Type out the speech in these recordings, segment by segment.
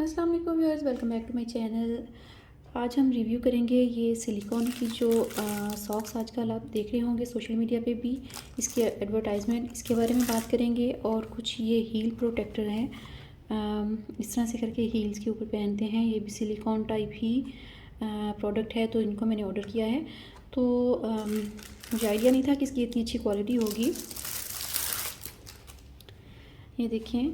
अस्सलाम वालेकुम viewers, welcome back to my channel. आज हम रिव्यू करेंगे ये सिलिकॉन की जो सॉक्स आजकल आप देख रहे होंगे सोशल मीडिया पे भी इसके एडवर्टाइजमेंट, इसके बारे में बात करेंगे। और कुछ ये हील प्रोटेक्टर हैं, इस तरह से करके हील्स के ऊपर पहनते हैं। ये भी सिलिकॉन टाइप ही प्रोडक्ट है, तो इनको मैंने ऑर्डर किया है। तो मुझे आइडिया नहीं था कि इसकी इतनी अच्छी क्वालिटी होगी। ये देखें,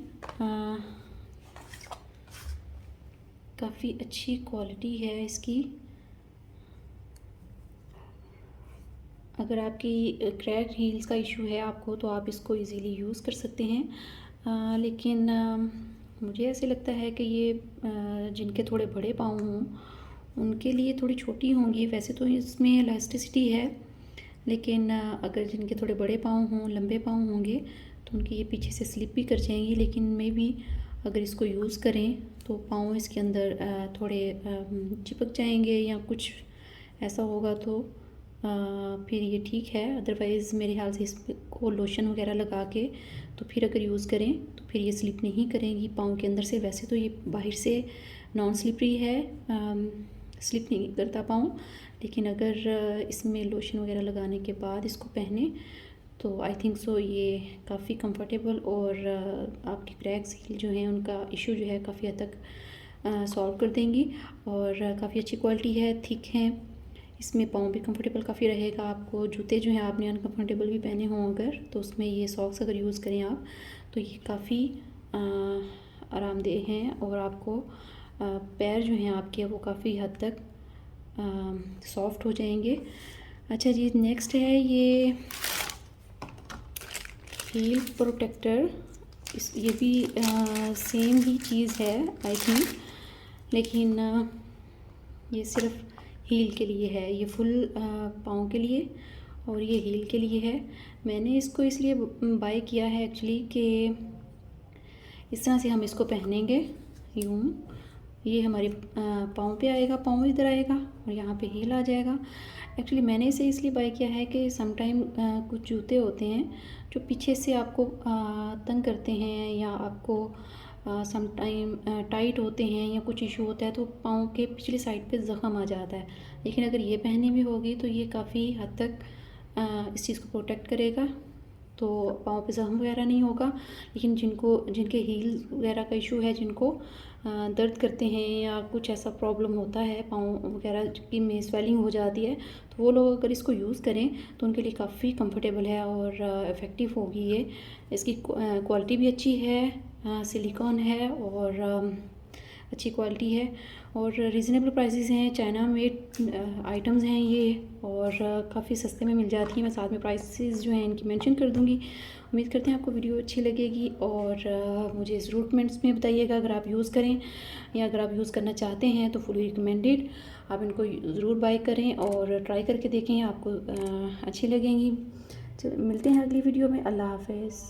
काफ़ी अच्छी क्वालिटी है इसकी। अगर आपकी क्रैक हील्स का इशू है आपको, तो आप इसको इजीली यूज़ कर सकते हैं। लेकिन मुझे ऐसे लगता है कि ये जिनके थोड़े बड़े पाँव हों उनके लिए थोड़ी छोटी होंगी। वैसे तो इसमें इलास्टिसिटी है, लेकिन अगर जिनके थोड़े बड़े पाँव हों, लंबे पाँव होंगे, तो उनके ये पीछे से स्लिप भी कर जाएंगी। लेकिन मे भी अगर इसको यूज़ करें तो पाँव इसके अंदर थोड़े चिपक जाएंगे या कुछ ऐसा होगा, तो फिर ये ठीक है। अदरवाइज़ मेरे ख्याल से इसको लोशन वगैरह लगा के तो फिर अगर यूज़ करें तो फिर ये स्लिप नहीं करेंगी पाँव के अंदर से। वैसे तो ये बाहर से नॉन स्लिपरी है, स्लिप नहीं करता पाँव। लेकिन अगर इसमें लोशन वगैरह लगाने के बाद इसको पहने तो आई थिंक सो ये काफ़ी कंफर्टेबल और आपकी क्रैक्स हील जो हैं उनका इशू जो है काफ़ी हद तक सॉल्व कर देंगी। और काफ़ी अच्छी क्वालिटी है, थिक हैं। इसमें पाँव भी कंफर्टेबल काफ़ी रहेगा। आपको जूते जो हैं आपने अनकंफर्टेबल भी पहने हों अगर, तो उसमें ये सॉक्स अगर यूज़ करें आप, तो ये काफ़ी आरामदेह हैं। और आपको पैर जो हैं आपके वो काफ़ी हद तक सॉफ्ट हो जाएंगे। अच्छा जी, नेक्स्ट है ये हील प्रोटेक्टर। ये भी सेम ही चीज़ है आई थिंक, लेकिन ये सिर्फ हील के लिए है। ये फुल पाँव के लिए और ये हील के लिए है। मैंने इसको इसलिए बाय किया है एक्चुअली कि इस तरह से हम इसको पहनेंगे, यूँ ये हमारे पाँव पे आएगा, पाँव इधर आएगा और यहाँ पे हील आ जाएगा। एक्चुअली मैंने इसे इसलिए बाय किया है कि समटाइम कुछ जूते होते हैं जो पीछे से आपको तंग करते हैं, या आपको समटाइम टाइट होते हैं या कुछ इशू होता है तो पाँव के पिछली साइड पे ज़ख़म आ जाता है। लेकिन अगर ये पहनी भी होगी तो ये काफ़ी हद तक इस चीज़ को प्रोटेक्ट करेगा, तो पाँव पे ज़ख़म वगैरह नहीं होगा। लेकिन जिनके हील वगैरह का इशू है, जिनको दर्द करते हैं या कुछ ऐसा प्रॉब्लम होता है पाँव वगैरह की में स्वेलिंग हो जाती है, तो वो लोग अगर इसको यूज़ करें तो उनके लिए काफ़ी कंफर्टेबल है और इफ़ेक्टिव होगी ये। इसकी क्वालिटी भी अच्छी है, सिलिकॉन है और अच्छी क्वालिटी है और रीज़नेबल प्राइसेस हैं। चाइना मेड आइटम्स हैं ये, और काफ़ी सस्ते में मिल जाती हैं। मैं साथ में प्राइसेस जो हैं इनकी मेंशन कर दूँगी। उम्मीद करते हैं आपको वीडियो अच्छी लगेगी और मुझे ज़रूर कमेंट्स में बताइएगा अगर आप यूज़ करें या अगर आप यूज़ करना चाहते हैं तो फुली रिकमेंडेड। आप इनको ज़रूर बाय करें और ट्राई करके देखें, आपको अच्छी लगेंगी। चलो मिलते हैं अगली वीडियो में। अल्लाह हाफ़िज़।